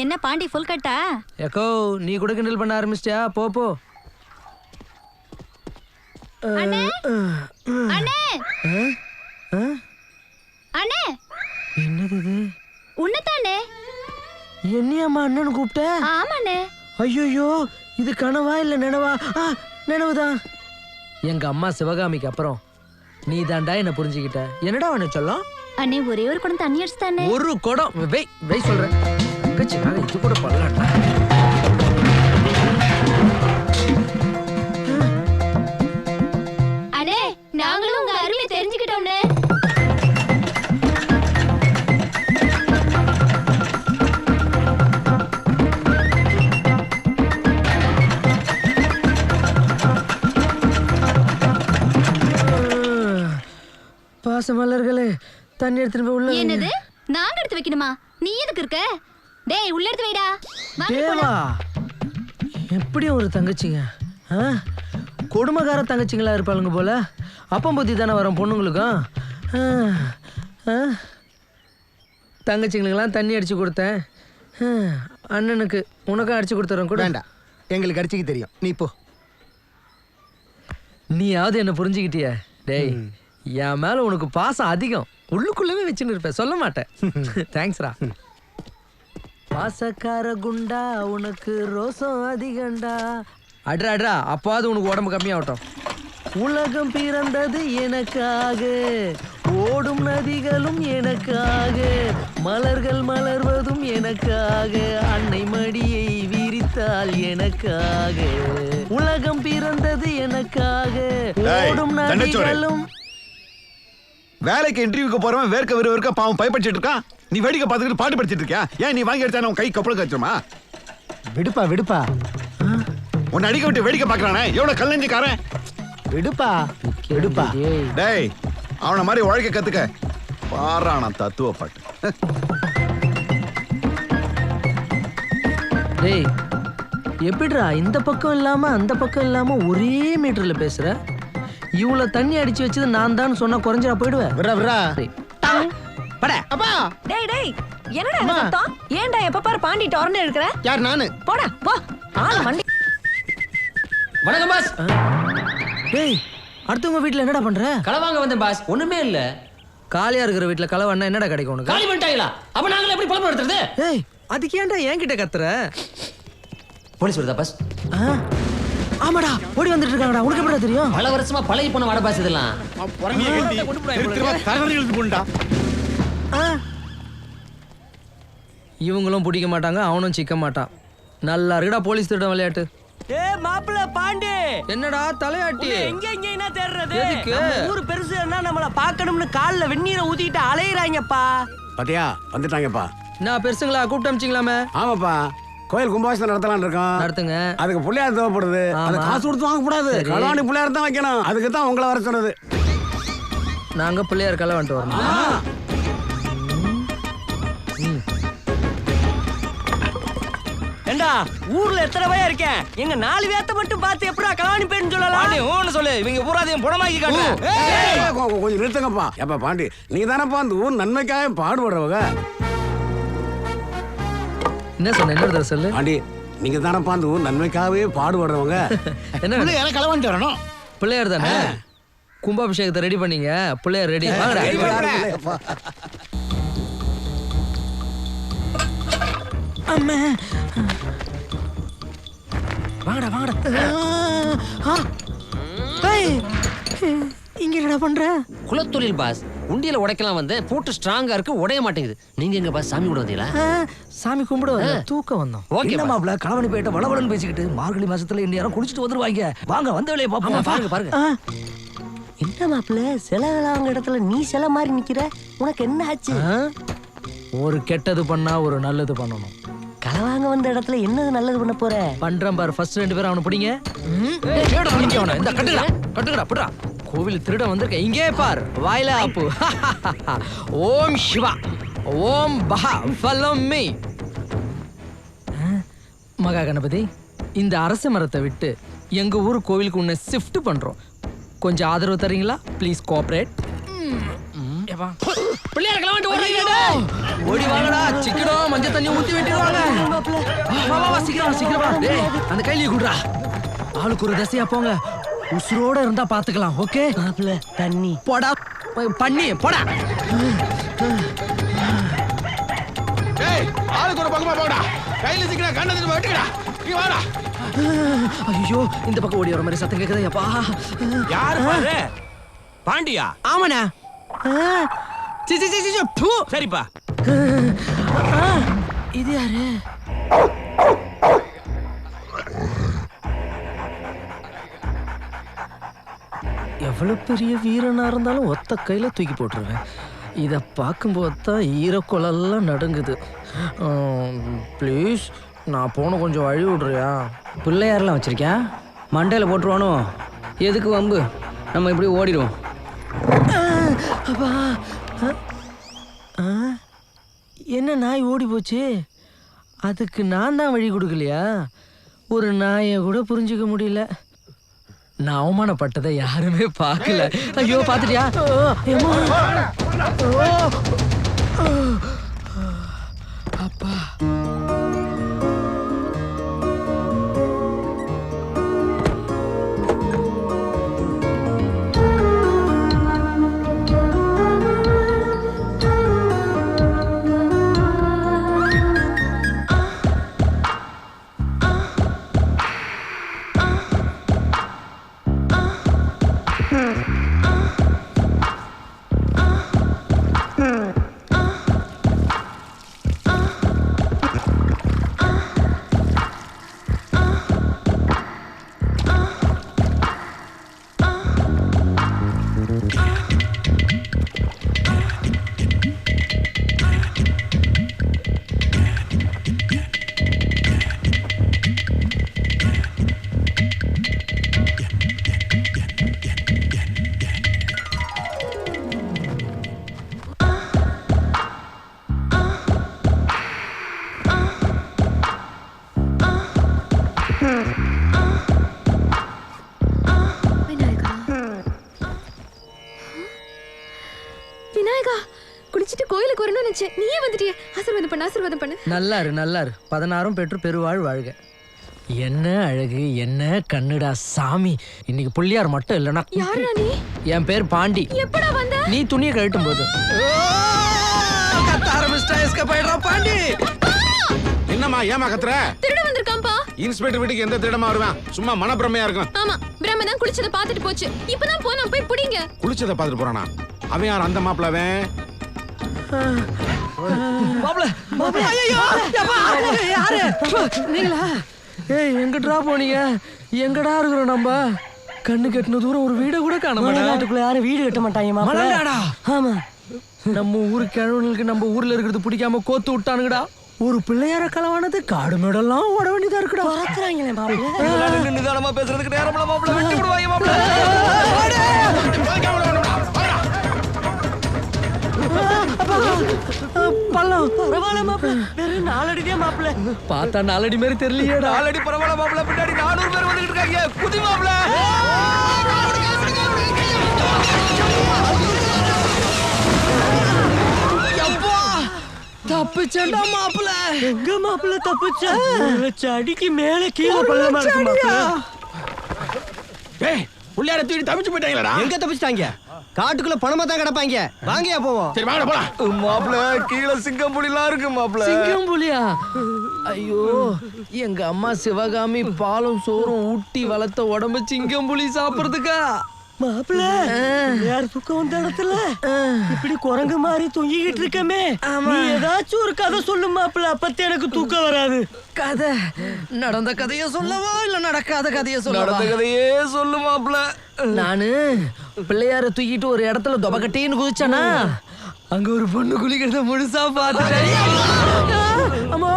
என்ன பாண்டி ஃபுல் கட்டா? ஏக்கோ நீ கூட கிண்டல் பண்ண ஆரம்பிச்சிட்டியா? போ போ. அண்ணே அண்ணே அண்ணே என்னது இது? உன்னதானே? என்னையம்மா அண்ணன் கூப்பிட்ட? ஆமாண்ணே. ஐயோ இது கனவா இல்ல நினைவா? நினைவுதான். எங்க அம்மா சிவகாமிக்கு அப்புறம் நீ தாண்டா என்ன புரிஞ்சுக்கிட்ட. என்னடா அவனை சொல்லும்? அண்ணே ஒரே ஒரு குடம் தண்ணி அடிச்சு தானே. ஒரு குடம் வெய் சொல்றேன். தங்கச்சிக்காக இது கூட பண்ணலாம்டா. அண்ணே நாங்களும் உங்க அருமை தெரிஞ்சுக்கிட்டோம்னே. பாசமலர்களே தண்ணி எடுத்துட்டு போய் உள்ள. என்னது? நாங்க எடுத்து வைக்கணுமா? நீ எதுக்கு இருக்க? டேய் உள்ள எடுத்து வைடா. தேவா எப்படி ஒரு தங்கச்சிங்க? கொடுமைக்கார தங்கச்சிங்களா இருப்பாளுங்க போல. அப்பம் புத்தி தானே வரும் பொண்ணுங்களுக்கும். தங்கச்சிங்களுக்கெல்லாம் தண்ணி அடிச்சு கொடுத்தேன். அண்ணனுக்கு உனக்கும் அடிச்சு கொடுத்துறேன் கூட. வேண்டாம், எங்களுக்கு அடிச்சுக்க தெரியும். நீ போ. நீயாவது என்ன புரிஞ்சுக்கிட்டிய? டேய் என் மேல உனக்கு பாசம் அதிகம். உள்ளுக்குள்ளவே வச்சுன்னு இருப்பேன், சொல்ல மாட்டேன். தேங்க்ஸ்ரா. பாசக்கார குண்டா உனக்கு ரோசம் அதிகண்டா. அட்ரா அப்பாவது உனக்கு உடம்பு கம்மியாகட்டும். உலகம் பிறந்தது எனக்காக, ஓடும் நதிகளும் எனக்காக, மலர்கள் மலர்வதும் எனக்காக, அன்னை மடியை விரித்தால் எனக்காக. உலகம் பிறந்தது எனக்காக, ஓடும் நதிகளும். வேலைக்கு இன்டர்வியூக்கு போறவன் வேர்க்க விறுவிறுக்க பாவம் பயப்படிச்சிட்டு இருக்கான். நீ வேடிக்கை பார்த்துக்கிட்டு பாட்டு படிச்சிட்டு இருக்கியா? ஏன் நீ வாங்கி எடுத்தா உன் கை கப்பல் கச்சுமா? விடுப்பா. உன்னை அடிக்க விட்டு வேடிக்கை பார்க்கறானே எவ்வளவு கல்லஞ்சிக்காரன். விடுப்பா. டேய் அவனை மாதிரி உழைக்க கத்துக்க. பாரான தத்துவ பாட்டு. டேய் எப்படிடா இந்த பக்கம் இல்லாம அந்த பக்கம் இல்லாம ஒரே மீட்டர்ல பேசுற? இவ்வளவு தண்ணி அடிச்சு வச்சது நான் தான் சொன்னா குறைஞ்சா போயிடுவேன். டேய் என்னடா சத்தம்? ஏன்டா எப்ப பாரு பாண்டி டொரண்ட் எடுக்கற? யார்? நானு. போடா போ. ஆள மண்டி. வணக்கம் பாஸ். டேய் அடுத்தவங்க வீட்ல என்னடா பண்ற? களை வாங்க வந்தேன் பாஸ். ஒண்ணுமே இல்ல. காலியா இருக்கிற வீட்ல களை வாங்கினா என்னடா கிடைக்கும் உனக்கு? காலி பண்ணிட்டாங்களா? அப்ப நாங்களே எப்படி பழம் நடத்துறது? ஏய் அதுக்கு ஏன்டா என்கிட்ட கத்துற? போலீஸ் வருதா பாஸ்? ஆமாடா ஓடி வந்துட்டு இருக்காங்கடா. உனக்கு எப்படிடா தெரியும்? பல வருஷமா பழகி போன வாட பாஸ் இதெல்லாம். இவங்களும் பிடிக்க மாட்டாங்க, அவனும் சிக்க மாட்டான். நல்லா இருக்குடா போலீஸ் திருட விளையாட்டு. மாப்பிள்ள பாண்டி என்னடா தலையாட்டி? எங்க என்ன தேடுறது? எதுக்கு? ஊரு பெருசு என்ன நம்மள பாக்கணும்னு கால்ல வெந்நீரை ஊத்திட்டு அலையறாங்கப்பா. பாத்தியா வந்துட்டாங்கப்பா. நான் பெருசுங்களா கூப்பிட்டு அமிச்சிங்களாமே? ஆமாப்பா கோயில் கும்பாபிஷேகம் நடத்தலாம்னு இருக்கோம். நடத்துங்க. அதுக்கு பிள்ளையார் தேவைப்படுது. அது காசு கொடுத்து வாங்க கூடாது. களவாணி பிள்ளையார் தான் வைக்கணும். அதுக்கு தான் உங்களை வர சொன்னது. நாங்க பிள்ளையார் களை வந்துட்டு வரணும். ஏண்டா ஊர்ல எத்தனை பேர் இருக்கேன்? எங்க 4 பேத்த மட்டும் பார்த்து எப்படா கலாணி பேர்னு சொல்லலாம்? பாண்டி ஓன்னு சொல்லு. இவங்க பூராதையும் புடமாக்கி காட்டு. கொஞ்சம் நிறுத்துங்கப்பா. எப்ப பாண்டி நீங்க தானப்பா அந்த ஊர் நன்மைக்காக பாடுபடுறவங்க. என்ன சொன்ன? என்ன சொல்லு. பாண்டி நீங்க தானப்பா அந்த ஊர் நன்மைக்காகவே பாடுபடுறவங்க. என்ன களவாண்டி வரணும். பிள்ளையார் தானே? கும்பாபிஷேகத்தை ரெடி பண்ணீங்க. பிள்ளையார் ரெடி. அம்மா வாங்கடா. இங்க என்னடா பண்ற? குலத்தொழில் பாஸ். உண்டியல உடைக்கலாம் வந்து பூட்டு ஸ்ட்ராங்கா இருக்கு, உடைய மாட்டேங்குது. நீங்க எங்க பாஸ் சாமி கூட வந்தீங்களா? சாமி கும்பிட தூக்க வந்தோம். ஓகே மாப்ள களவணி போயிட்ட வளவளன்னு பேசிக்கிட்டு மார்கழி மாசத்துல இன்னும் குடிச்சிட்டு வந்துருவாங்க. வாங்க வந்த வேலையை பாப்போம். பாருங்க. என்ன மாப்பிள்ள சில இடத்துல நீ சில மாதிரி நிக்கிற? உனக்கு என்ன ஆச்சு? ஒரு கெட்டது பண்ணா ஒரு நல்லது பண்ணணும். களவாங்க வந்த இடத்துல என்னது நல்லது பண்ண போற? பண்றேன் பாரு. ஃபர்ஸ்ட் 2 பேரும் அவனை பிடிங்க. இந்த கட்டுக்கடா புடுறா. கோவில் திருட வந்திருக்க. இங்கே பார் வாயில ஆப்பு. ஓம் சிவா ஓம் பஹா ஃபாலோ மீ. மகா கணபதி இந்த அரச மரத்தை விட்டு எங்க ஊர் கோவிலுக்கு உன்னை ஷிஃப்ட் பண்றோம். கொஞ்சம் ஆதரவு தரீங்களா? Please cooperate. பிள்ளையார கிளம்பிட்டு ஓடுறீங்க. ஓடி வாங்கடா, சிக்கனும் மஞ்சள் தண்ணி ஊத்தி வெட்டிடுவாங்க. வா வா வா, சீக்கிரம் சீக்கிரம் வா. டேய், அந்த கையில குடுறா. ஆளுக்கு ஒரு தசையா போங்க. உசுரோட இருந்தா பாத்துக்கலாம். ஓகே மாப்பிள்ள தண்ணி போடா, பண்ணி போடா. டேய் ஆளுக்கு ஒரு பக்கமா போடா. கையில சிக்கினா கண்ணத்துல வெட்டுடா. நீ வாடா. ஐயோ, இந்த பக்கம் ஓடி வர மாதிரி சத்தம் கேக்குதே. அப்பா யாரு பாரு பாண்டியா ஆமாண்ணா. சி சி சி சி பூ. சரிப்பா இது யாரு? எவ்வளவு பெரிய வீரனா இருந்தாலும் ஒத்த கையில தூக்கி போட்டுருவேன். இத பார்க்கும்போது தான் ஈரக்குழல்லாம் நடுங்குது. ப்ளீஸ், நான் போன கொஞ்சம் வழி விடுறியா? பிள்ளையாரெல்லாம் வச்சிருக்கேன் மண்டையில போட்டுருவானோ? எதுக்கு வம்பு, நம்ம இப்படி ஓடிடுவோம். அப்பா, என்ன நாய் ஓடி போச்சு? அதுக்கு நான் தான் வழி கொடுக்கலையா? ஒரு நாயை கூட புரிஞ்சுக்க முடியல. நான் அவமானப்பட்டதை யாருமே பார்க்கல. ஐயோ, பார்த்துட்டியா? அப்பா, விநாயகா, குளிச்சிட்டு கோயிலுக்கு வரணும்னு நினைச்சேன். நீயே வந்துட்டியே. ஆசீர்வாதம் பண்ணு, ஆசீர்வாதம் பண்ணு. நல்லாரு நல்லாரு. 16 பெற்று பெருவாழ் வாழ்க. என்ன அழகு, என்ன கண்ணுடா சாமி. இன்னைக்கு புள்ளியார் மட்டும் இல்லனா. யாரா நீ? என் பேர் பாண்டி. எப்படா வந்த? நீ துணியை கழட்டும் போது பாண்டி. என்னம்மா ஏமா கத்துற? திருட வந்திருக்காம்பா. இன்ஸ்பெக்டர் வீட்டுக்கு எந்த திருடமா வருவான்? சும்மா மனப்பிரமையா இருக்கும். ஆமா, பிரம்ம தான் குளிச்சத பாத்துட்டு போச்சு. இப்பதான் போனா போய் புடிங்க. குளிச்சத பாத்துட்டு போறானா? அவன் யார்? அந்த மாப்பிளவன் மாப்ள மாப்ள. ஐயோ, யப்பா, யாரு நீங்களா? ஏய், எங்கடா போனீங்க? எங்கடா இருக்கிறோம் நம்ம? கண்ணு கெட்டின தூரம் ஒரு வீட கூட காண மாட்டேன். நாட்டுக்குள்ள யாரும் வீடு கட்ட மாட்டாங்க மாப்பிள்ள. மலங்காடா. ஆமா, நம்ம ஊரு கிழவனுக்கு நம்ம ஊர்ல இருக்கிறது பிடிக்காம கோத்து விட்டானுங்கடா. ஒரு பிள்ளையார களவானது காடு மேடெல்லாம் ஓட வேண்டியதா இருக்குடா. பறக்குறாங்களே மாப்பிள்ள. நிதானமா பேசுறதுக்கு நேரம்ல மாப்பிள்ள. வெட்டி விடுவாங்க மாப்பிள்ள. பள்ளம் பரவாயில்ல மாப்பிள்ள, வெறும் 4 அடிதான் மாப்பிள்ள. பார்த்தா 4 அடி மாதிரி தெரியலையேடா. 4 அடி பரவாயில்ல மாப்பிள்ள. பின்னாடி 400 பேர் வந்துகிட்டு இருக்காங்க. குதி மாப்பிள்ள. தப்பிச்சேன்டா மாப்பிள்ள. எங்க மாப்பிள்ள தப்பிச்சா? அடிக்கு மேல கீழே பள்ளமா இருக்கு மாப்பிள்ள. ஏய் புள்ளையார தூக்கி தப்பிச்சு போயிட்டாங்களா? எங்க தப்பிச்சிட்டாங்க? காட்டுக்குள்ள பணமா தான் கிடப்பாங்க. வாங்கயா போவோம். சரி வாங்க போலாம். மாப்பிள்ள, கீழே சிங்கம் புலிலாம் இருக்கு மாப்பிள்ள. சிங்கம் புலியா? ஐயோ, எங்க அம்மா சிவகாமி பாலும் சோறும் ஊட்டி வளர்த்த உடம்பு சிங்கம் புலி சாப்பிடுறதுக்கா? மாப்பிள்ள, யார் தூக்கம் வந்த இடத்துல இப்படி குரங்கு மாதிரி தூங்கிக்கிட்டு இருக்கமே. நீ ஏதாச்சும் ஒரு கதை சொல்லு மாப்பிள்ள, அப்பத்தே எனக்கு தூக்கம் வராது. கதை? நடந்த கதைய சொல்லவா இல்ல நடக்காத கதைய சொல்லவா? நடந்த கதையே சொல்லு மாப்பிள்ள. நானு பிள்ளையார தூக்கிட்டு ஒரு இடத்துல தொபக்கட்டின்னு குதிச்சானா, அங்க ஒரு பொண்ணு குளிக்கிறத முழுசா பாத்துட்டேன். அம்மா.